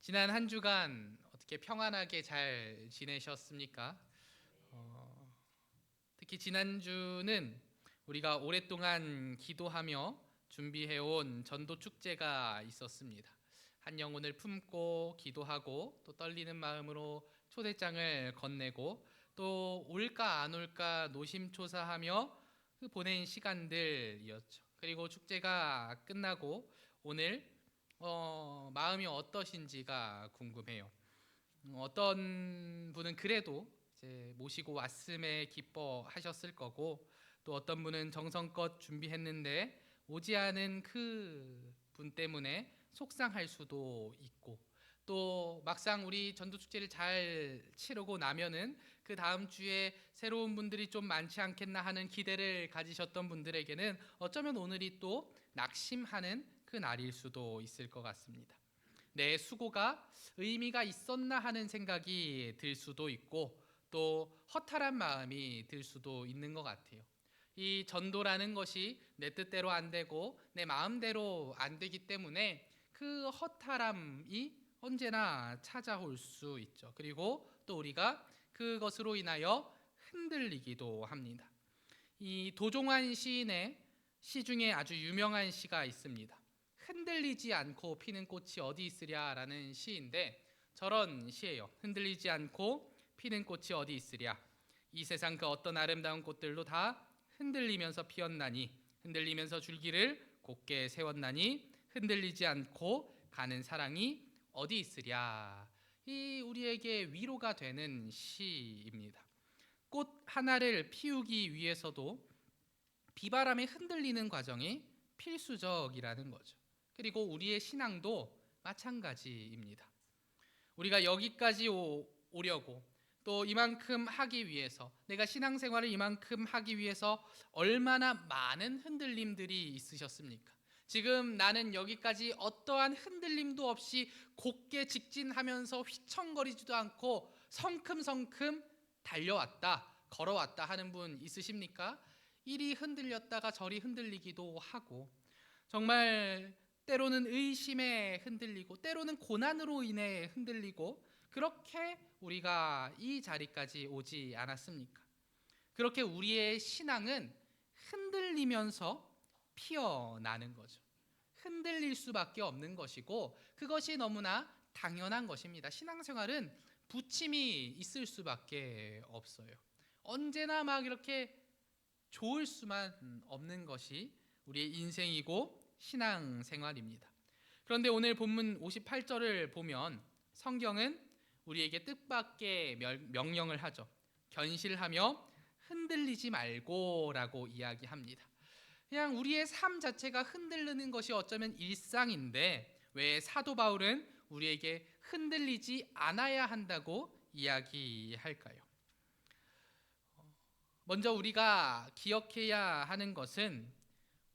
지난 한 주간 어떻게 평안하게 잘 지내셨습니까? 특히 지난주는 우리가 오랫동안 기도하며 준비해온 전도 축제가 있었습니다. 한 영혼을 품고 기도하고 또 떨리는 마음으로 초대장을 건네고 또 올까 안 올까 노심초사하며 그 보낸 시간들이었죠. 그리고 축제가 끝나고 오늘 마음이 어떠신지가 궁금해요. 어떤 분은 그래도 이제 모시고 왔음에 기뻐하셨을 거고, 또 어떤 분은 정성껏 준비했는데 오지 않은 그 분 때문에 속상할 수도 있고, 또 막상 우리 전도 축제를 잘 치르고 나면은 그 다음 주에 새로운 분들이 좀 많지 않겠나 하는 기대를 가지셨던 분들에게는 어쩌면 오늘이 또 낙심하는 그 날일 수도 있을 것 같습니다. 내 수고가 의미가 있었나 하는 생각이 들 수도 있고, 또 허탈한 마음이 들 수도 있는 것 같아요. 이 전도라는 것이 내 뜻대로 안 되고 내 마음대로 안 되기 때문에 그 허탈함이 언제나 찾아올 수 있죠. 그리고 또 우리가 그것으로 인하여 흔들리기도 합니다. 이 도종환 시인의 시 중에 아주 유명한 시가 있습니다. 흔들리지 않고 피는 꽃이 어디 있으랴라는 시인데, 저런 시예요. 흔들리지 않고 피는 꽃이 어디 있으랴. 이 세상 그 어떤 아름다운 꽃들도 다 흔들리면서 피었나니, 흔들리면서 줄기를 곧게 세웠나니, 흔들리지 않고 가는 사랑이 어디 있으랴. 이 우리에게 위로가 되는 시입니다. 꽃 하나를 피우기 위해서도 비바람에 흔들리는 과정이 필수적이라는 거죠. 그리고 우리의 신앙도 마찬가지입니다. 우리가 여기까지 오려고, 또 이만큼 하기 위해서, 내가 신앙생활을 이만큼 하기 위해서 얼마나 많은 흔들림들이 있으셨습니까? 지금 나는 여기까지 어떠한 흔들림도 없이 곧게 직진하면서 휘청거리지도 않고 성큼성큼 달려왔다, 걸어왔다 하는 분 있으십니까? 이리 흔들렸다가 저리 흔들리기도 하고, 정말 때로는 의심에 흔들리고 때로는 고난으로 인해 흔들리고, 그렇게 우리가 이 자리까지 오지 않았습니까? 그렇게 우리의 신앙은 흔들리면서 피어나는 거죠. 흔들릴 수밖에 없는 것이고, 그것이 너무나 당연한 것입니다. 신앙생활은 부침이 있을 수밖에 없어요. 언제나 막 이렇게 좋을 수만 없는 것이 우리의 인생이고 신앙생활입니다. 그런데 오늘 본문 58절을 보면 성경은 우리에게 뜻밖의 명령을 하죠. 견실하며 흔들리지 말고라고 이야기합니다. 그냥 우리의 삶 자체가 흔들리는 것이 어쩌면 일상인데, 왜 사도 바울은 우리에게 흔들리지 않아야 한다고 이야기할까요? 먼저 우리가 기억해야 하는 것은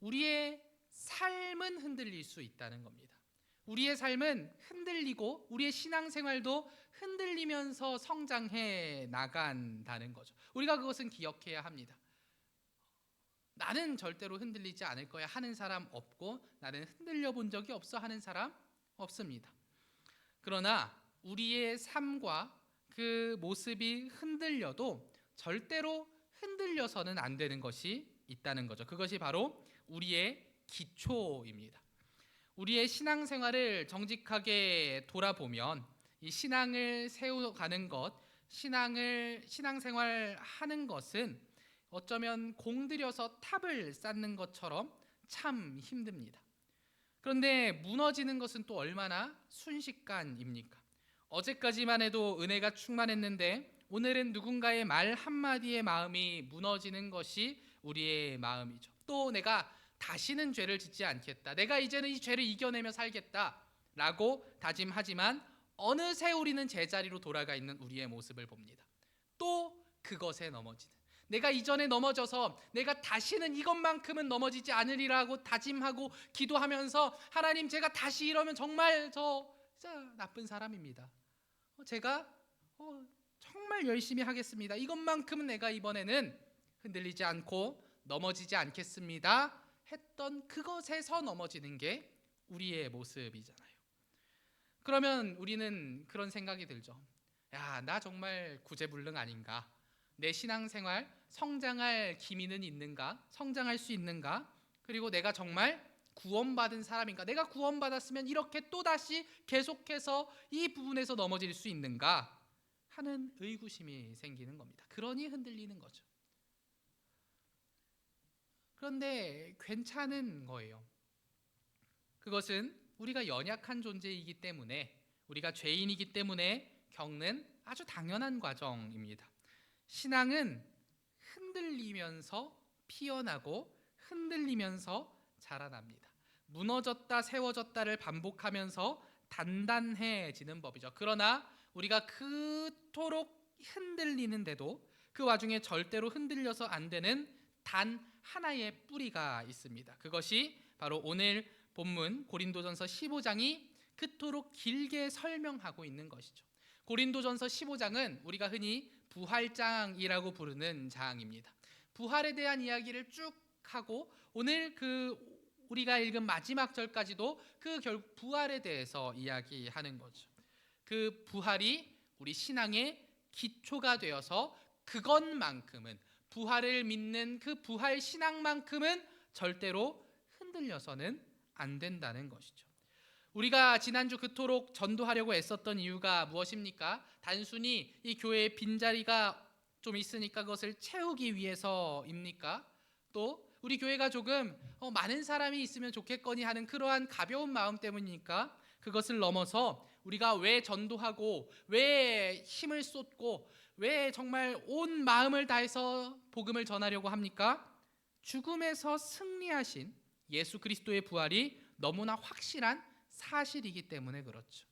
우리의 삶은 흔들릴 수 있다는 겁니다. 우리의 삶은 흔들리고 우리의 신앙생활도 흔들리면서 성장해 나간다는 거죠. 우리가 그것은 기억해야 합니다. 나는 절대로 흔들리지 않을 거야 하는 사람 없고, 나는 흔들려 본 적이 없어 하는 사람 없습니다. 그러나 우리의 삶과 그 모습이 흔들려도 절대로 흔들려서는 안 되는 것이 있다는 거죠. 그것이 바로 우리의 기초입니다. 우리의 신앙생활을 정직하게 돌아보면 이 신앙을 세워가는 것, 신앙생활 하는 것은 어쩌면 공들여서 탑을 쌓는 것처럼 참 힘듭니다. 그런데 무너지는 것은 또 얼마나 순식간입니까? 어제까지만 해도 은혜가 충만했는데 오늘은 누군가의 말 한마디의 마음이 무너지는 것이 우리의 마음이죠. 또 내가 다시는 죄를 짓지 않겠다, 내가 이제는 이 죄를 이겨내며 살겠다 라고 다짐하지만 어느새 우리는 제자리로 돌아가 있는 우리의 모습을 봅니다. 또 그것에 넘어지는, 내가 이전에 넘어져서 내가 다시는 이것만큼은 넘어지지 않으리라고 다짐하고 기도하면서, 하나님 제가 다시 이러면 정말 저 진짜 나쁜 사람입니다. 제가 정말 열심히 하겠습니다. 이것만큼은 내가 이번에는 흔들리지 않고 넘어지지 않겠습니다 했던 그것에서 넘어지는 게 우리의 모습이잖아요. 그러면 우리는 그런 생각이 들죠. 야, 나 정말 구제불능 아닌가? 내 신앙생활 성장할 기미는 있는가? 성장할 수 있는가? 그리고 내가 정말 구원받은 사람인가? 내가 구원받았으면 이렇게 또다시 계속해서 이 부분에서 넘어질 수 있는가? 하는 의구심이 생기는 겁니다. 그러니 흔들리는 거죠. 그런데 괜찮은 거예요. 그것은 우리가 연약한 존재이기 때문에, 우리가 죄인이기 때문에 겪는 아주 당연한 과정입니다. 신앙은 흔들리면서 피어나고 흔들리면서 자라납니다. 무너졌다 세워졌다를 반복하면서 단단해지는 법이죠. 그러나 우리가 그토록 흔들리는데도 그 와중에 절대로 흔들려서 안 되는 단 하나의 뿌리가 있습니다. 그것이 바로 오늘 본문 고린도전서 15장이 그토록 길게 설명하고 있는 것이죠. 고린도전서 15장은 우리가 흔히 부활장이라고 부르는 장입니다. 부활에 대한 이야기를 쭉 하고 오늘 우리가 읽은 마지막 절까지도 그 결국 부활에 대해서 이야기하는 거죠. 그 부활이 우리 신앙의 기초가 되어서 그것만큼은, 부활을 믿는 그 부활 신앙만큼은 절대로 흔들려서는 안 된다는 것이죠. 우리가 지난주 그토록 전도하려고 애썼던 이유가 무엇입니까? 단순히 이 교회에 빈자리가 좀 있으니까 그것을 채우기 위해서입니까? 또 우리 교회가 조금 많은 사람이 있으면 좋겠거니 하는 그러한 가벼운 마음 때문이니까? 그것을 넘어서 우리가 왜 전도하고 왜 힘을 쏟고 왜 정말 온 마음을 다해서 복음을 전하려고 합니까? 죽음에서 승리하신 예수 그리스도의 부활이 너무나 확실한 사실이기 때문에 그렇죠.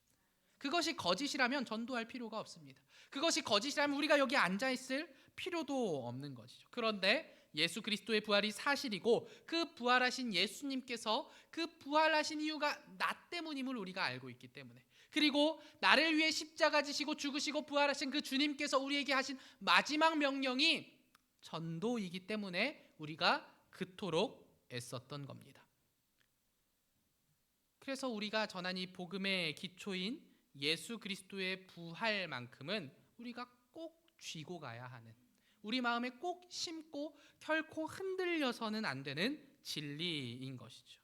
그것이 거짓이라면 전도할 필요가 없습니다. 그것이 거짓이라면 우리가 여기 앉아있을 필요도 없는 것이죠. 그런데 예수 그리스도의 부활이 사실이고 그 부활하신 예수님께서 그 부활하신 이유가 나 때문임을 우리가 알고 있기 때문에, 그리고 나를 위해 십자가 지시고 죽으시고 부활하신 그 주님께서 우리에게 하신 마지막 명령이 전도이기 때문에 우리가 그토록 애썼던 겁니다. 그래서 우리가 전한 이 복음의 기초인 예수 그리스도의 부활만큼은 우리가 꼭 쥐고 가야 하는, 우리 마음에 꼭 심고 결코 흔들려서는 안 되는 진리인 것이죠.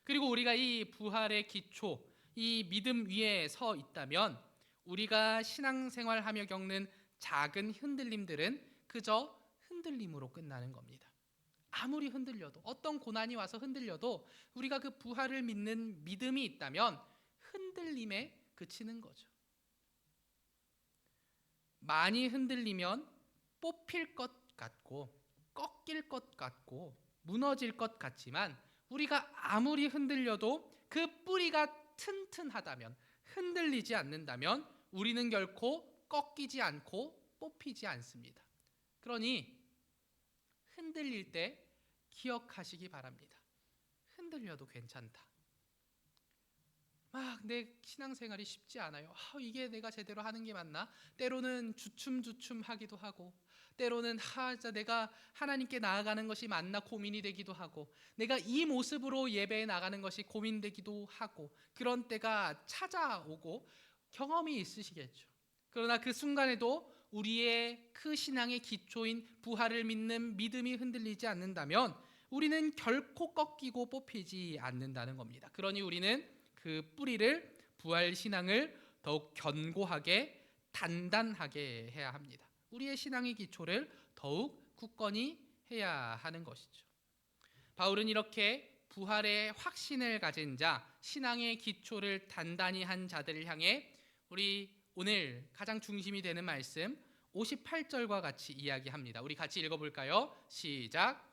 그리고 우리가 이 부활의 기초, 이 믿음 위에 서 있다면 우리가 신앙생활하며 겪는 작은 흔들림들은 그저 흔들림으로 끝나는 겁니다. 아무리 흔들려도, 어떤 고난이 와서 흔들려도 우리가 그 부활을 믿는 믿음이 있다면 흔들림에 그치는 거죠. 많이 흔들리면 뽑힐 것 같고 꺾일 것 같고 무너질 것 같지만 우리가 아무리 흔들려도 그 뿌리가 튼튼하다면, 흔들리지 않는다면 우리는 결코 꺾이지 않고 뽑히지 않습니다. 그러니 흔들릴 때 기억하시기 바랍니다. 흔들려도 괜찮다. 막 내 신앙생활이 쉽지 않아요. 이게 내가 제대로 하는 게 맞나? 때로는 주춤주춤하기도 하고, 때로는 진짜 내가 하나님께 나아가는 것이 맞나 고민이 되기도 하고, 내가 이 모습으로 예배에 나가는 것이 고민되기도 하고, 그런 때가 찾아오고 경험이 있으시겠죠. 그러나 그 순간에도 우리의 그 신앙의 기초인 부활을 믿는 믿음이 흔들리지 않는다면 우리는 결코 꺾이고 뽑히지 않는다는 겁니다. 그러니 우리는 그 뿌리를, 부활 신앙을 더욱 견고하게 단단하게 해야 합니다. 우리의 신앙의 기초를 더욱 굳건히 해야 하는 것이죠. 바울은 이렇게 부활의 확신을 가진 자, 신앙의 기초를 단단히 한 자들을 향해 우리 오늘 가장 중심이 되는 말씀 58절과 같이 이야기합니다. 우리 같이 읽어볼까요? 시작.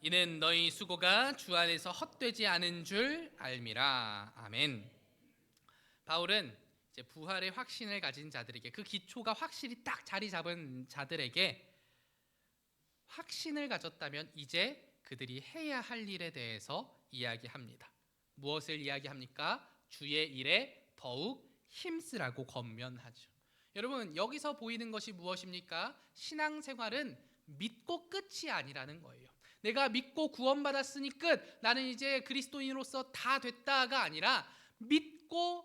이는 너희 수고가 주 안에서 헛되지 않은 줄 알미라. 아멘. 바울은 이제 부활의 확신을 가진 자들에게, 그 기초가 확실히 딱 자리 잡은 자들에게 확신을 가졌다면 이제 그들이 해야 할 일에 대해서 이야기합니다. 무엇을 이야기합니까? 주의 일에 더욱 힘쓰라고 권면하죠. 여러분, 여기서 보이는 것이 무엇입니까? 신앙생활은 믿고 끝이 아니라는 거예요. 내가 믿고 구원받았으니 끝, 나는 이제 그리스도인으로서 다 됐다가 아니라 믿고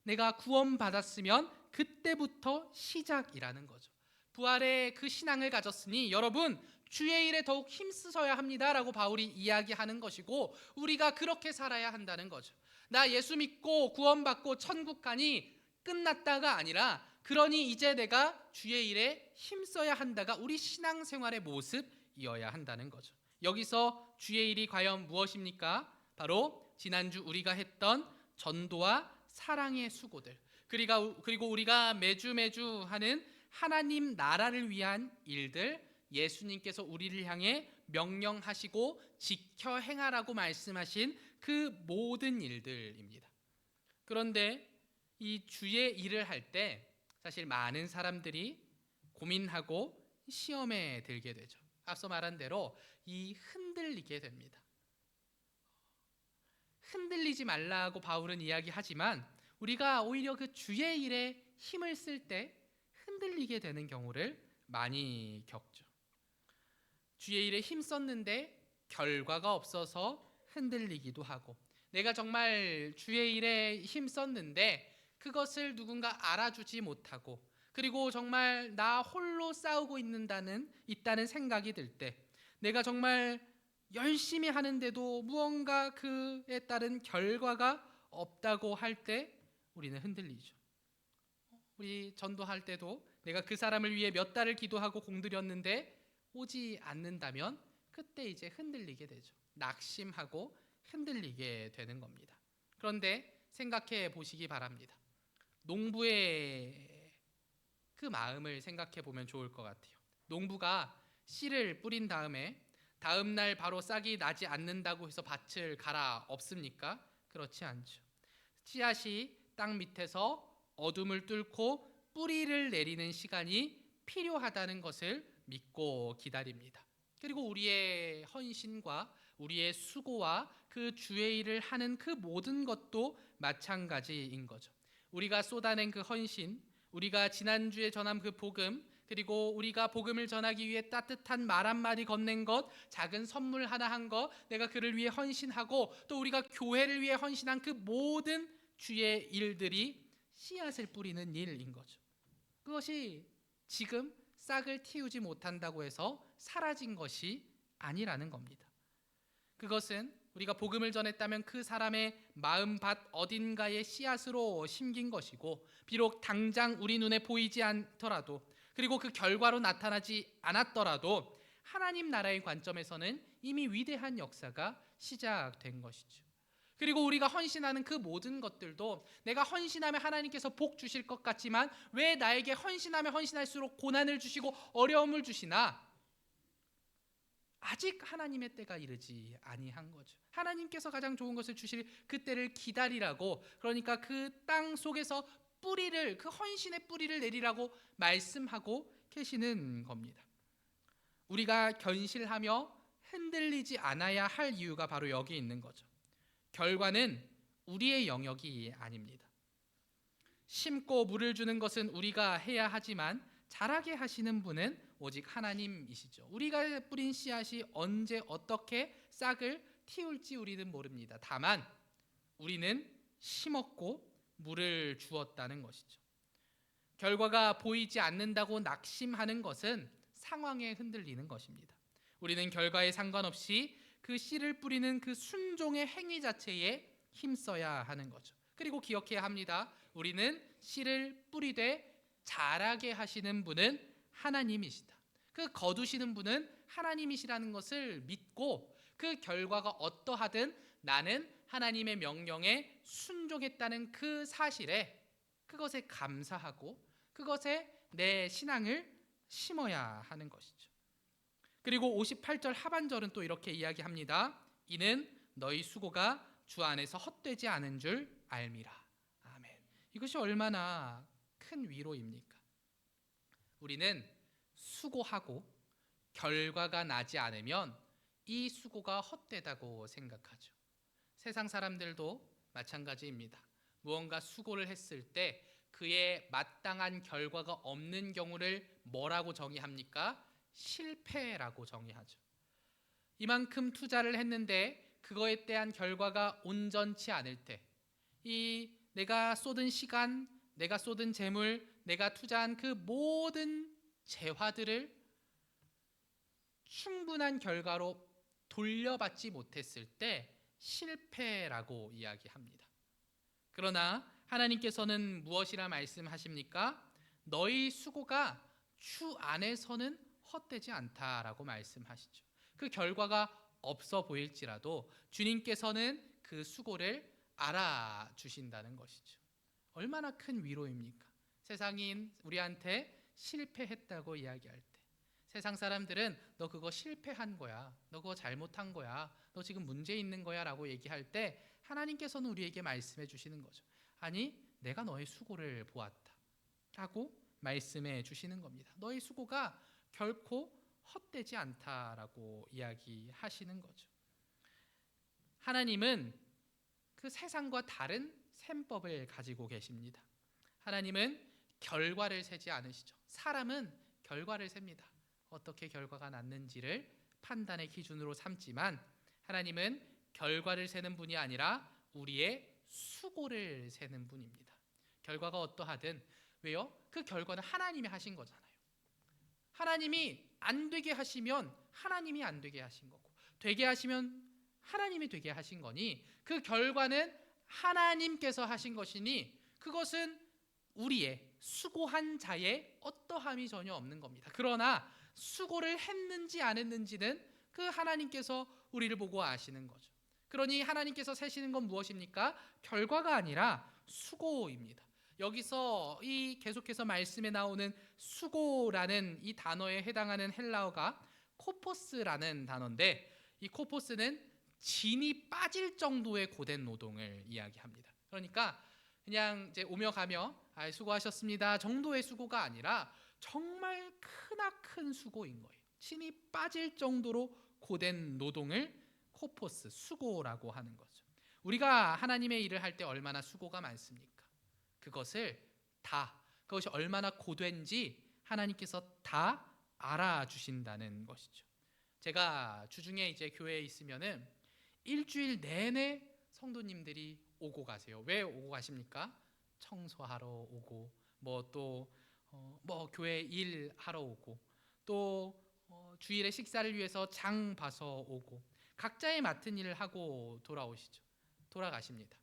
내가 구원받았으면 그때부터 시작이라는 거죠. 부활의 그 신앙을 가졌으니 여러분 주의 일에 더욱 힘쓰셔야 합니다라고 바울이 이야기하는 것이고, 우리가 그렇게 살아야 한다는 거죠. 나 예수 믿고 구원받고 천국 가니 끝났다가 아니라, 그러니 이제 내가 주의 일에 힘써야 한다가 우리 신앙생활의 모습이어야 한다는 거죠. 여기서 주의 일이 과연 무엇입니까? 바로 지난주 우리가 했던 전도와 사랑의 수고들, 그리고 우리가 매주 하는 하나님 나라를 위한 일들, 예수님께서 우리를 향해 명령하시고 지켜 행하라고 말씀하신 그 모든 일들입니다. 그런데 이 주의 일을 할 때 사실 많은 사람들이 고민하고 시험에 들게 되죠. 앞서 말한 대로 이 흔들리게 됩니다. 흔들리지 말라고 바울은 이야기하지만 우리가 오히려 그 주의 일에 힘을 쓸 때 흔들리게 되는 경우를 많이 겪죠. 주의 일에 힘 썼는데 결과가 없어서 흔들리기도 하고, 내가 정말 주의 일에 힘 썼는데 그것을 누군가 알아주지 못하고, 그리고 정말 나 홀로 싸우고 있다는 생각이 들 때, 내가 정말 열심히 하는데도 무언가 그에 따른 결과가 없다고 할 때 우리는 흔들리죠. 우리 전도할 때도 내가 그 사람을 위해 몇 달을 기도하고 공들였는데 오지 않는다면 그때 이제 흔들리게 되죠. 낙심하고 흔들리게 되는 겁니다. 그런데 생각해 보시기 바랍니다. 농부의 그 마음을 생각해 보면 좋을 것 같아요. 농부가 씨를 뿌린 다음 날 바로 싹이 나지 않는다고 해서 밭을 갈아 엎습니까? 그렇지 않죠. 씨앗이 땅 밑에서 어둠을 뚫고 뿌리를 내리는 시간이 필요하다는 것을 믿고 기다립니다. 그리고 우리의 헌신과 우리의 수고와 그 주의 일을 하는 그 모든 것도 마찬가지인 거죠. 우리가 쏟아낸 그 헌신, 우리가 지난주에 전한 그 복음, 그리고 우리가 복음을 전하기 위해 따뜻한 말 한마디 건넨 것, 작은 선물 하나 한 것, 내가 그를 위해 헌신하고 또 우리가 교회를 위해 헌신한 그 모든 주의 일들이 씨앗을 뿌리는 일인 거죠. 그것이 지금 싹을 틔우지 못한다고 해서 사라진 것이 아니라는 겁니다. 그것은 우리가 복음을 전했다면 그 사람의 마음밭 어딘가에 씨앗으로 심긴 것이고, 비록 당장 우리 눈에 보이지 않더라도, 그리고 그 결과로 나타나지 않았더라도 하나님 나라의 관점에서는 이미 위대한 역사가 시작된 것이죠. 그리고 우리가 헌신하는 그 모든 것들도 내가 헌신하면 하나님께서 복 주실 것 같지만 왜 나에게 헌신하면 헌신할수록 고난을 주시고 어려움을 주시나? 아직 하나님의 때가 이르지 아니한 거죠. 하나님께서 가장 좋은 것을 주실 그때를 기다리라고, 그러니까 그 땅 속에서 뿌리를, 그 헌신의 뿌리를 내리라고 말씀하고 계시는 겁니다. 우리가 견실하며 흔들리지 않아야 할 이유가 바로 여기 있는 거죠. 결과는 우리의 영역이 아닙니다. 심고 물을 주는 것은 우리가 해야 하지만 자라게 하시는 분은 오직 하나님이시죠. 우리가 뿌린 씨앗이 언제 어떻게 싹을 틔울지 우리는 모릅니다. 다만 우리는 심었고 물을 주었다는 것이죠. 결과가 보이지 않는다고 낙심하는 것은 상황에 흔들리는 것입니다. 우리는 결과에 상관없이 그 씨를 뿌리는 그 순종의 행위 자체에 힘써야 하는 거죠. 그리고 기억해야 합니다. 우리는 씨를 뿌리되 자라게 하시는 분은 하나님이시다. 그 거두시는 분은 하나님이시라는 것을 믿고 그 결과가 어떠하든 나는 하나님의 명령에 순종했다는 그 사실에, 그것에 감사하고 그것에 내 신앙을 심어야 하는 것이죠. 그리고 58절 하반절은 또 이렇게 이야기합니다. 이는 너희 수고가 주 안에서 헛되지 않은 줄 알미라. 아멘. 이것이 얼마나 큰 위로입니까? 우리는 수고하고 결과가 나지 않으면 이 수고가 헛되다고 생각하죠. 세상 사람들도 마찬가지입니다. 무언가 수고를 했을 때 그에 마땅한 결과가 없는 경우를 뭐라고 정의합니까? 실패라고 정의하죠. 이만큼 투자를 했는데 그거에 대한 결과가 온전치 않을 때, 이 내가 쏟은 시간, 내가 쏟은 재물, 내가 투자한 그 모든 재화들을 충분한 결과로 돌려받지 못했을 때 실패라고 이야기합니다. 그러나 하나님께서는 무엇이라 말씀하십니까? 너희 수고가 주 안에서는 헛되지 않다라고 말씀하시죠. 그 결과가 없어 보일지라도 주님께서는 그 수고를 알아주신다는 것이죠. 얼마나 큰 위로입니까? 세상인 우리한테 실패했다고 이야기할 때, 세상 사람들은 너 그거 실패한 거야, 너 그거 잘못한 거야, 너 지금 문제 있는 거야 라고 얘기할 때 하나님께서는 우리에게 말씀해 주시는 거죠. 아니, 내가 너의 수고를 보았다 라고 말씀해 주시는 겁니다. 너의 수고가 결코 헛되지 않다라고 이야기하시는 거죠. 하나님은 그 세상과 다른 셈법을 가지고 계십니다. 하나님은 결과를 세지 않으시죠. 사람은 결과를 셉니다. 어떻게 결과가 났는지를 판단의 기준으로 삼지만 하나님은 결과를 세는 분이 아니라 우리의 수고를 세는 분입니다. 결과가 어떠하든, 왜요? 그 결과는 하나님이 하신 거잖아요. 하나님이 안 되게 하시면 하나님이 안 되게 하신 거고, 되게 하시면 하나님이 되게 하신 거니, 그 결과는 하나님께서 하신 것이니 그것은 우리의 수고한 자의 어떠함이 전혀 없는 겁니다. 그러나 수고를 했는지 안 했는지는 그 하나님께서 우리를 보고 아시는 거죠. 그러니 하나님께서 세시는 건 무엇입니까? 결과가 아니라 수고입니다. 여기서 이 계속해서 말씀에 나오는 수고라는 이 단어에 해당하는 헬라어가 코포스라는 단어인데, 이 코포스는 진이 빠질 정도의 고된 노동을 이야기합니다. 그러니까 그냥 이제 오며 가며 수고하셨습니다 정도의 수고가 아니라 정말 크나큰 수고인 거예요. 진이 빠질 정도로 고된 노동을 코포스, 수고라고 하는 거죠. 우리가 하나님의 일을 할 때 얼마나 수고가 많습니까? 그것이 얼마나 고된지 하나님께서 다 알아주신다는 것이죠. 제가 주중에 이제 교회에 있으면은 일주일 내내 성도님들이 오고 가세요. 왜 오고 가십니까? 청소하러 오고, 뭐 교회 일 하러 오고, 또 주일에 식사를 위해서 장 봐서 오고, 각자의 맡은 일을 하고 돌아가십니다.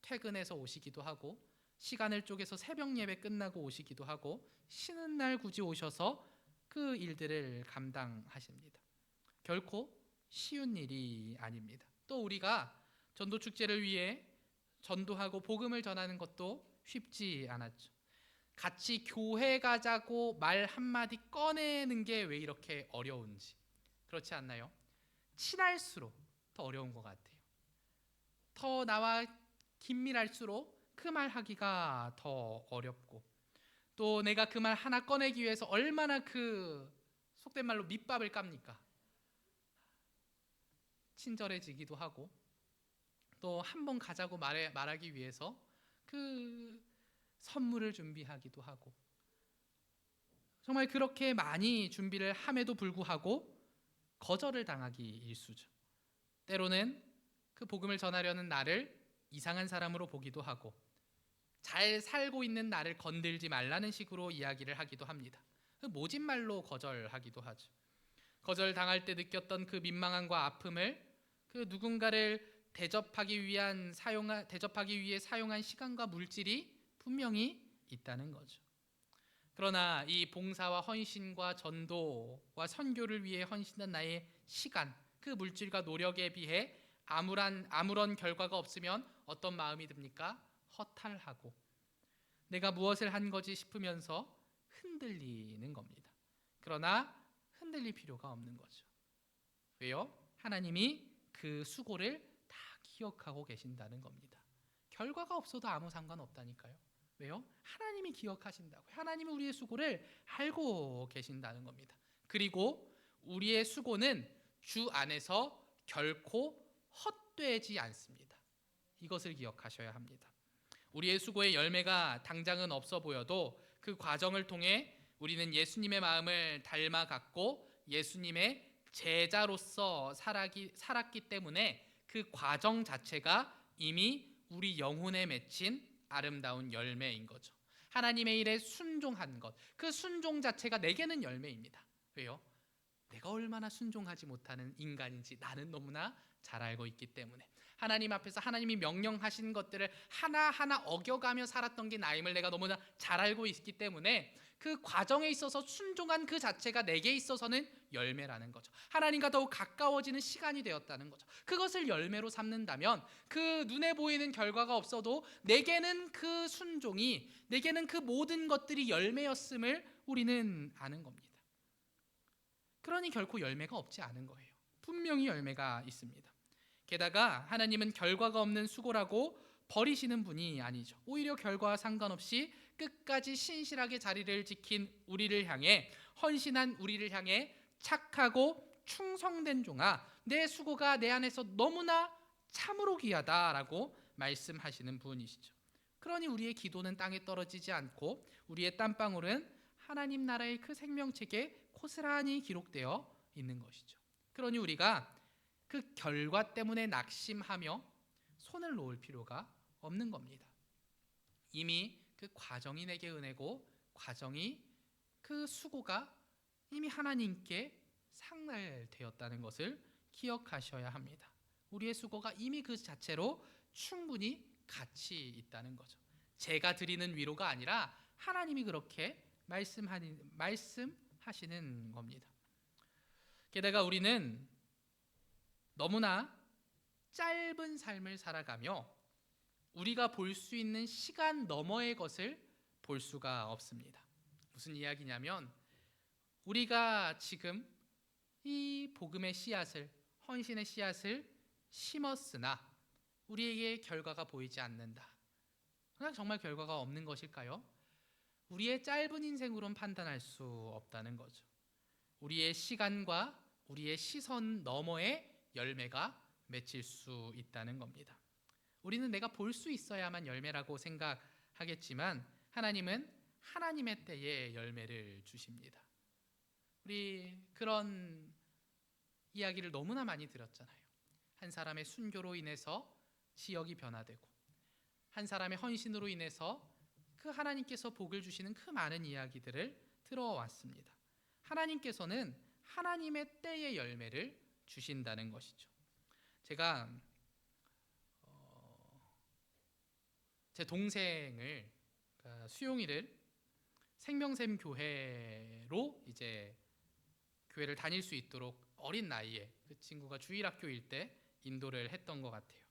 퇴근해서 오시기도 하고, 시간을 쪼개서 새벽 예배 끝나고 오시기도 하고, 쉬는 날 굳이 오셔서 그 일들을 감당하십니다. 결코 쉬운 일이 아닙니다. 또 우리가 전도 축제를 위해 전도하고 복음을 전하는 것도 쉽지 않았죠. 같이 교회 가자고 말 한마디 꺼내는 게 왜 이렇게 어려운지, 그렇지 않나요? 친할수록 더 어려운 것 같아요. 더 나와 긴밀할수록 그 말 하기가 더 어렵고, 또 내가 그 말 하나 꺼내기 위해서 얼마나 그 속된 말로 밑밥을 깝니까? 친절해지기도 하고, 또 한 번 가자고 말하기 위해서 그 선물을 준비하기도 하고, 정말 그렇게 많이 준비를 함에도 불구하고 거절을 당하기 일쑤죠. 때로는 그 복음을 전하려는 나를 이상한 사람으로 보기도 하고, 잘 살고 있는 나를 건들지 말라는 식으로 이야기를 하기도 합니다. 모진 말로 거절하기도 하죠. 거절당할 때 느꼈던 그 민망함과 아픔을 그 누군가를 대접하기 위해 사용한 시간과 물질이 분명히 있다는 거죠. 그러나 이 봉사와 헌신과 전도와 선교를 위해 헌신한 나의 시간, 그 물질과 노력에 비해 아무런 결과가 없으면 어떤 마음이 듭니까? 허탈하고, 내가 무엇을 한 거지 싶으면서 흔들리는 겁니다. 그러나 흔들릴 필요가 없는 거죠. 왜요? 하나님이 그 수고를 다 기억하고 계신다는 겁니다. 결과가 없어도 아무 상관없다니까요. 왜요? 하나님이 기억하신다고. 하나님이 우리의 수고를 알고 계신다는 겁니다. 그리고 우리의 수고는 주 안에서 결코 헛되지 않습니다. 이것을 기억하셔야 합니다. 우리의 수고의 열매가 당장은 없어 보여도 그 과정을 통해 우리는 예수님의 마음을 닮아갔고 예수님의 제자로서 살았기 때문에 그 과정 자체가 이미 우리 영혼에 맺힌 아름다운 열매인 거죠. 하나님의 일에 순종한 것, 그 순종 자체가 내게는 열매입니다. 왜요? 내가 얼마나 순종하지 못하는 인간인지 나는 너무나 잘 알고 있기 때문에, 하나님 앞에서 하나님이 명령하신 것들을 하나하나 어겨가며 살았던 게 나임을 내가 너무나 잘 알고 있기 때문에 그 과정에 있어서 순종한 그 자체가 내게 있어서는 열매라는 거죠. 하나님과 더욱 가까워지는 시간이 되었다는 거죠. 그것을 열매로 삼는다면 그 눈에 보이는 결과가 없어도 내게는 그 순종이, 내게는 그 모든 것들이 열매였음을 우리는 아는 겁니다. 그러니 결코 열매가 없지 않은 거예요. 분명히 열매가 있습니다. 게다가 하나님은 결과가 없는 수고라고 버리시는 분이 아니죠. 오히려 결과와 상관없이 끝까지 신실하게 자리를 지킨 우리를 향해, 헌신한 우리를 향해 착하고 충성된 종아, 내 수고가 내 안에서 너무나 참으로 귀하다라고 말씀하시는 분이시죠. 그러니 우리의 기도는 땅에 떨어지지 않고 우리의 땀방울은 하나님 나라의 그 생명책에 고스란히 기록되어 있는 것이죠. 그러니 우리가 그 결과 때문에 낙심하며 손을 놓을 필요가 없는 겁니다. 이미 그 과정이 내게 은혜고, 과정이, 그 수고가 이미 하나님께 상달되었다는 것을 기억하셔야 합니다. 우리의 수고가 이미 그 자체로 충분히 가치 있다는 거죠. 제가 드리는 위로가 아니라 하나님이 그렇게 말씀하시는 겁니다. 게다가 우리는 너무나 짧은 삶을 살아가며 우리가 볼 수 있는 시간 너머의 것을 볼 수가 없습니다. 무슨 이야기냐면, 우리가 지금 이 복음의 씨앗을, 헌신의 씨앗을 심었으나 우리에게 결과가 보이지 않는다. 그냥 정말 결과가 없는 것일까요? 우리의 짧은 인생으로는 판단할 수 없다는 거죠. 우리의 시간과 우리의 시선 너머에 열매가 맺힐 수 있다는 겁니다. 우리는 내가 볼 수 있어야만 열매라고 생각하겠지만 하나님은 하나님의 때에 열매를 주십니다. 우리 그런 이야기를 너무나 많이 들었잖아요. 한 사람의 순교로 인해서 지역이 변화되고, 한 사람의 헌신으로 인해서 그 하나님께서 복을 주시는 그 많은 이야기들을 들어왔습니다. 하나님께서는 하나님의 때의 열매를 주신다는 것이죠. 제가 제 동생을, 그러니까 수용이를 생명샘 교회로 이제 교회를 다닐 수 있도록 어린 나이에 그 친구가 주일학교일 때 인도를 했던 것 같아요.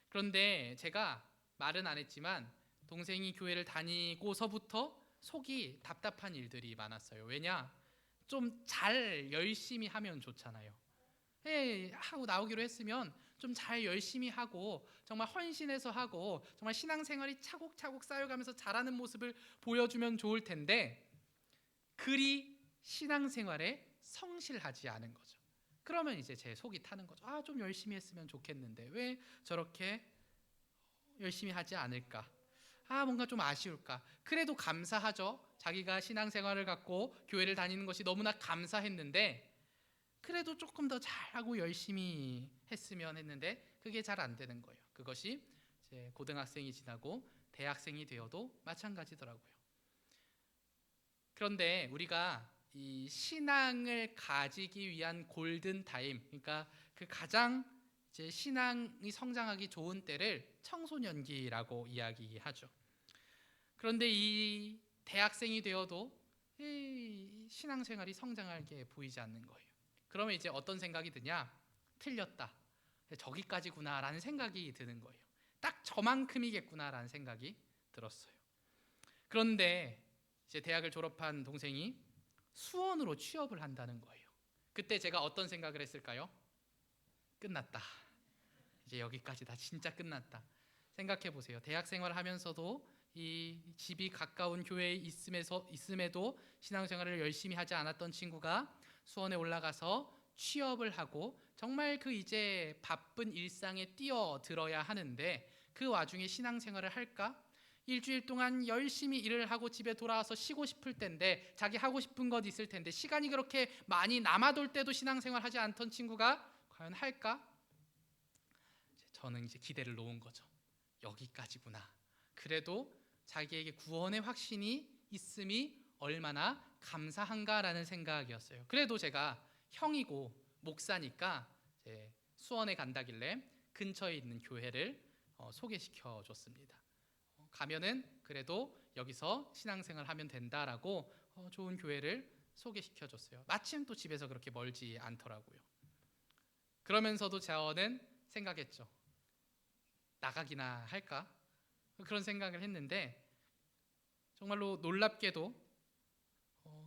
그런데 제가 말은 안 했지만 동생이 교회를 다니고서부터 속이 답답한 일들이 많았어요. 왜냐? 좀 잘 열심히 하면 좋잖아요. 하고 나오기로 했으면 좀 잘 열심히 하고 정말 헌신해서 하고 정말 신앙생활이 차곡차곡 쌓여가면서 잘하는 모습을 보여주면 좋을 텐데, 그리 신앙생활에 성실하지 않은 거죠. 그러면 이제 제 속이 타는 거죠. 좀 열심히 했으면 좋겠는데 왜 저렇게 열심히 하지 않을까? 뭔가 좀 아쉬울까? 그래도 감사하죠. 자기가 신앙생활을 갖고 교회를 다니는 것이 너무나 감사했는데 그래도 조금 더 잘하고 열심히 했으면 했는데 그게 잘 안 되는 거예요. 그것이 이제 고등학생이 지나고 대학생이 되어도 마찬가지더라고요. 그런데 우리가 이 신앙을 가지기 위한 골든 타임, 그러니까 그 가장 이제 신앙이 성장하기 좋은 때를 청소년기라고 이야기하죠. 그런데 이 대학생이 되어도 이 신앙생활이 성장하게 보이지 않는 거예요. 그러면 이제 어떤 생각이 드냐? 틀렸다. 저기까지구나라는 생각이 드는 거예요. 딱 저만큼이겠구나라는 생각이 들었어요. 그런데 이제 대학을 졸업한 동생이 수원으로 취업을 한다는 거예요. 그때 제가 어떤 생각을 했을까요? 끝났다. 이제 여기까지다. 진짜 끝났다. 생각해 보세요. 대학 생활을 하면서도 이 집이 가까운 교회에 있음에도 신앙생활을 열심히 하지 않았던 친구가 수원에 올라가서 취업을 하고 정말 그 이제 바쁜 일상에 뛰어들어야 하는데 그 와중에 신앙생활을 할까? 일주일 동안 열심히 일을 하고 집에 돌아와서 쉬고 싶을 텐데, 자기 하고 싶은 것 있을 텐데, 시간이 그렇게 많이 남아돌 때도 신앙생활 하지 않던 친구가 과연 할까? 저는 이제 기대를 놓은 거죠. 여기까지구나. 그래도 자기에게 구원의 확신이 있음이 얼마나 감사한가라는 생각이었어요. 그래도 제가 형이고 목사니까 이제 수원에 간다길래 근처에 있는 교회를 소개시켜 줬습니다. 가면은 그래도 여기서 신앙생활 하면 된다라고 좋은 교회를 소개시켜 줬어요. 마침 또 집에서 그렇게 멀지 않더라고요. 그러면서도 저는 생각했죠. 나가기나 할까? 그런 생각을 했는데, 정말로 놀랍게도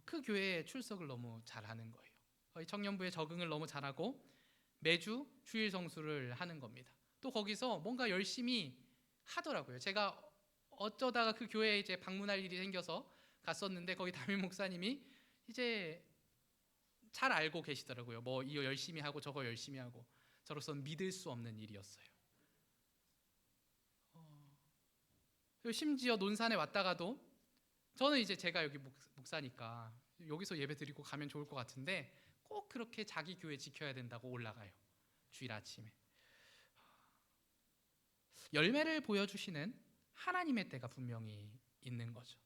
그 교회에 출석을 너무 잘하는 거예요. 거의 청년부에 적응을 너무 잘하고 매주 주일 성수를 하는 겁니다. 또 거기서 뭔가 열심히 하더라고요. 제가 어쩌다가 그 교회에 이제 방문할 일이 생겨서 갔었는데, 거기 담임 목사님이 이제 잘 알고 계시더라고요. 뭐 이거 열심히 하고 저거 열심히 하고. 저로서는 믿을 수 없는 일이었어요. 그리고 심지어 논산에 왔다가도, 저는 이제 제가 여기 목사니까 여기서 예배 드리고 가면 좋을 것 같은데, 꼭 그렇게 자기 교회 지켜야 된다고 올라가요. 주일 아침에. 열매를 보여주시는 하나님의 때가 분명히 있는 거죠.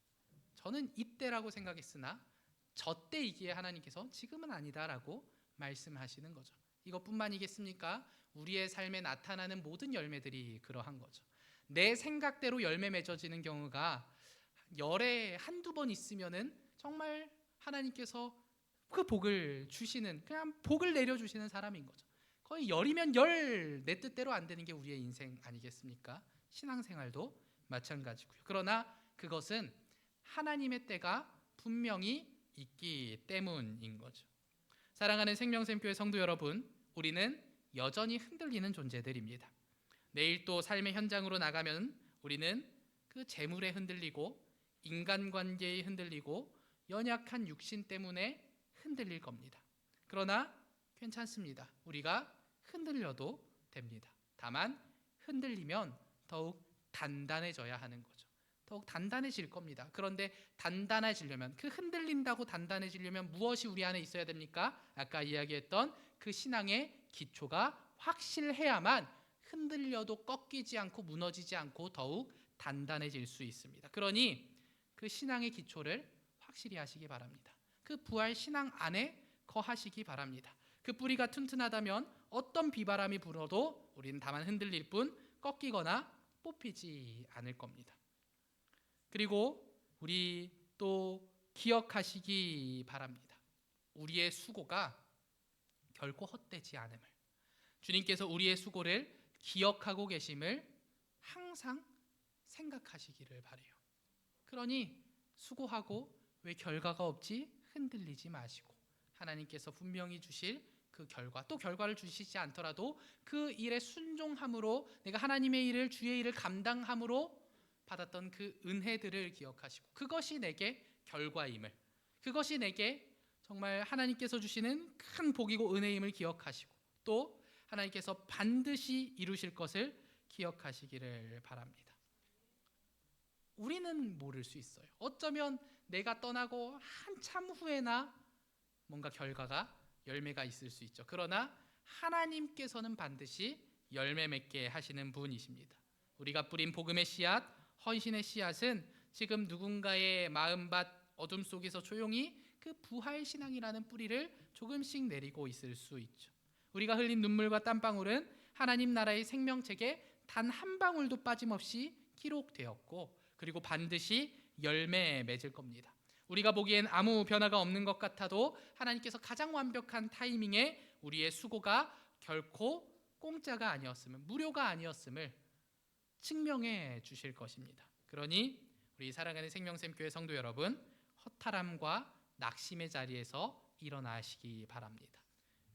저는 이때라고 생각했으나 저 때이기에 하나님께서 지금은 아니다라고 말씀하시는 거죠. 이것뿐만이겠습니까? 우리의 삶에 나타나는 모든 열매들이 그러한 거죠. 내 생각대로 열매 맺어지는 경우가 열에 한두 번 있으면은 정말 하나님께서 그 복을 주시는, 그냥 복을 내려주시는 사람인 거죠. 거의 열이면 열, 내 뜻대로 안 되는 게 우리의 인생 아니겠습니까? 신앙생활도 마찬가지고요. 그러나 그것은 하나님의 때가 분명히 있기 때문인 거죠. 사랑하는 생명샘교회 성도 여러분, 우리는 여전히 흔들리는 존재들입니다. 내일 또 삶의 현장으로 나가면 우리는 그 재물에 흔들리고 인간관계에 흔들리고 연약한 육신 때문에 흔들릴 겁니다. 그러나 괜찮습니다. 우리가 흔들려도 됩니다. 다만 흔들리면 더욱 단단해져야 하는 거죠. 더욱 단단해질 겁니다. 그런데 단단해지려면, 그 흔들린다고 단단해지려면 무엇이 우리 안에 있어야 됩니까? 아까 이야기했던 그 신앙의 기초가 확실해야만 흔들려도 꺾이지 않고 무너지지 않고 더욱 단단해질 수 있습니다. 그러니 그 신앙의 기초를 확실히 하시기 바랍니다. 그 부활 신앙 안에 거하시기 바랍니다. 그 뿌리가 튼튼하다면 어떤 비바람이 불어도 우리는 다만 흔들릴 뿐 꺾이거나 뽑히지 않을 겁니다. 그리고 우리 또 기억하시기 바랍니다. 우리의 수고가 결코 헛되지 않음을, 주님께서 우리의 수고를 기억하고 계심을 항상 생각하시기를 바라요. 그러니 수고하고 왜 결과가 없지? 흔들리지 마시고 하나님께서 분명히 주실 그 결과, 또 결과를 주시지 않더라도 그 일에 순종함으로, 내가 하나님의 일을, 주의 일을 감당함으로 받았던 그 은혜들을 기억하시고, 그것이 내게 결과임을, 그것이 내게 정말 하나님께서 주시는 큰 복이고 은혜임을 기억하시고, 또 하나님께서 반드시 이루실 것을 기억하시기를 바랍니다. 우리는 모를 수 있어요. 어쩌면 내가 떠나고 한참 후에나 뭔가 결과가, 열매가 있을 수 있죠. 그러나 하나님께서는 반드시 열매 맺게 하시는 분이십니다. 우리가 뿌린 복음의 씨앗, 헌신의 씨앗은 지금 누군가의 마음밭 어둠 속에서 조용히 그 부활 신앙이라는 뿌리를 조금씩 내리고 있을 수 있죠. 우리가 흘린 눈물과 땀방울은 하나님 나라의 생명책에 단 한 방울도 빠짐없이 기록되었고, 그리고 반드시 열매 맺을 겁니다. 우리가 보기엔 아무 변화가 없는 것 같아도 하나님께서 가장 완벽한 타이밍에 우리의 수고가 결코 공짜가 아니었음을, 무료가 아니었음을 증명해 주실 것입니다. 그러니 우리 사랑하는 생명샘교회 성도 여러분, 허탈함과 낙심의 자리에서 일어나시기 바랍니다.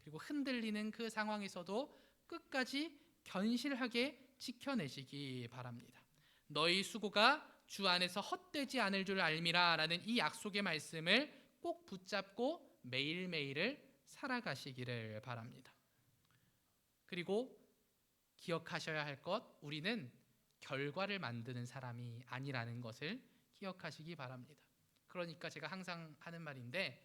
그리고 흔들리는 그 상황에서도 끝까지 견실하게 지켜내시기 바랍니다. 너희 수고가 주 안에서 헛되지 않을 줄 알미라 라는 이 약속의 말씀을 꼭 붙잡고 매일매일을 살아가시기를 바랍니다. 그리고 기억하셔야 할 것, 우리는 결과를 만드는 사람이 아니라는 것을 기억하시기 바랍니다. 그러니까 제가 항상 하는 말인데,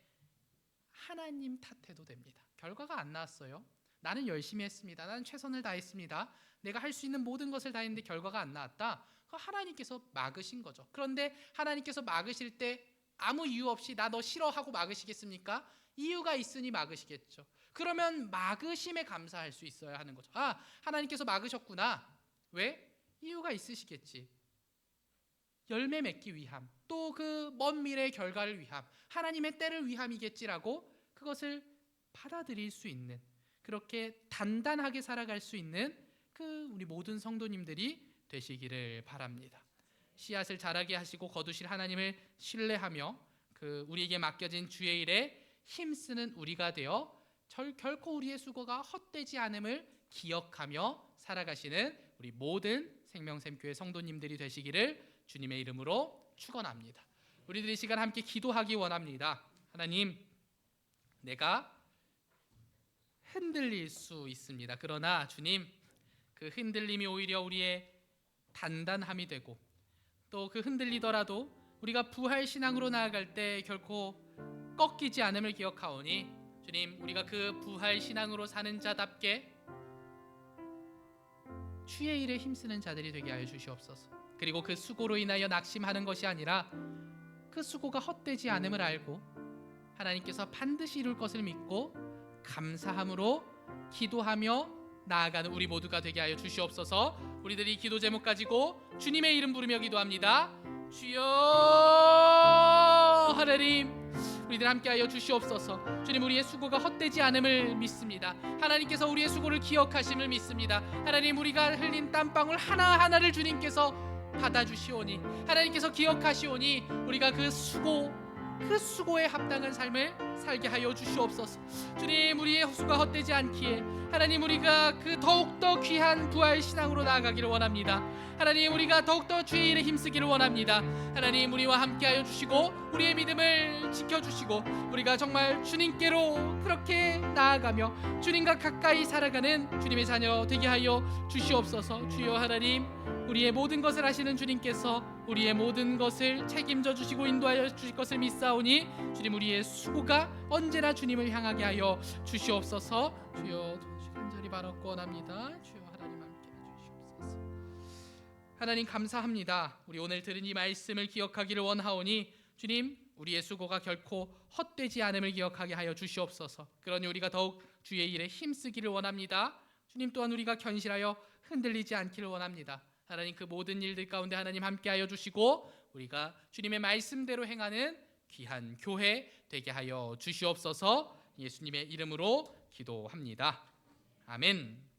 하나님 탓해도 됩니다. 결과가 안 나왔어요. 나는 열심히 했습니다. 나는 최선을 다했습니다. 내가 할 수 있는 모든 것을 다했는데 결과가 안 나왔다. 하나님께서 막으신 거죠. 그런데 하나님께서 막으실 때 아무 이유 없이 나 너 싫어하고 막으시겠습니까? 이유가 있으니 막으시겠죠. 그러면 막으심에 감사할 수 있어야 하는 거죠. 하나님께서 막으셨구나. 왜? 이유가 있으시겠지. 열매 맺기 위함, 또 그 먼 미래의 결과를 위함, 하나님의 때를 위함이겠지라고 그것을 받아들일 수 있는, 그렇게 단단하게 살아갈 수 있는 우리 모든 성도님들이 되시기를 바랍니다. 씨앗을 자라게 하시고 거두실 하나님을 신뢰하며 우리에게 맡겨진 주의 일에 힘쓰는 우리가 되어 결코 우리의 수고가 헛되지 않음을 기억하며 살아가시는 우리 모든 생명샘교회 성도님들이 되시기를 주님의 이름으로 축원합니다. 우리들이 이 시간 함께 기도하기 원합니다. 하나님, 내가 흔들릴 수 있습니다. 그러나 주님, 그 흔들림이 오히려 우리의 단단함이 되고, 또 그 흔들리더라도 우리가 부활 신앙으로 나아갈 때 결코 꺾이지 않음을 기억하오니, 주님, 우리가 그 부활 신앙으로 사는 자답게 주의 일에 힘쓰는 자들이 되게 하여 주시옵소서. 그리고 그 수고로 인하여 낙심하는 것이 아니라 그 수고가 헛되지 않음을 알고 하나님께서 반드시 이룰 것을 믿고 감사함으로 기도하며 나아가는 우리 모두가 되게 하여 주시옵소서. 우리들이 기도 제목 가지고 주님의 이름 부르며 기도합니다. 주여 하나님, 우리들 함께하여 주시옵소서. 주님, 우리의 수고가 헛되지 않음을 믿습니다. 하나님께서 우리의 수고를 기억하심을 믿습니다. 하나님, 우리가 흘린 땀방울 하나하나를 주님께서 받아주시오니, 하나님께서 기억하시오니 우리가 그 수고에 합당한 삶을 살게 하여 주시옵소서. 주님, 우리의 수고가 헛되지 않기에 하나님, 우리가 더욱더 귀한 부활 신앙으로 나아가기를 원합니다. 하나님, 우리가 더욱더 주의 일에 힘쓰기를 원합니다. 하나님, 우리와 함께하여 주시고 우리의 믿음을 지켜주시고 우리가 정말 주님께로 그렇게 나아가며 주님과 가까이 살아가는 주님의 자녀 되게 하여 주시옵소서. 주여 하나님, 우리의 모든 것을 하시는 주님께서 우리의 모든 것을 책임져 주시고 인도하여 주실 것을 믿사오니, 주님, 우리의 수고가 언제나 주님을 향하게 하여 주시옵소서. 주여, 간절히 바라고 원합니다. 주여 하나님, 함께 해주시옵소서. 하나님, 감사합니다. 우리 오늘 들은 이 말씀을 기억하기를 원하오니, 주님, 우리의 수고가 결코 헛되지 않음을 기억하게 하여 주시옵소서. 그러니 우리가 더욱 주의 일에 힘쓰기를 원합니다. 주님, 또한 우리가 견실하여 흔들리지 않기를 원합니다. 하나님, 그 모든 일들 가운데 하나님 함께하여 주시고 우리가 주님의 말씀대로 행하는 귀한 교회 되게 하여 주시옵소서. 예수님의 이름으로 기도합니다. 아멘.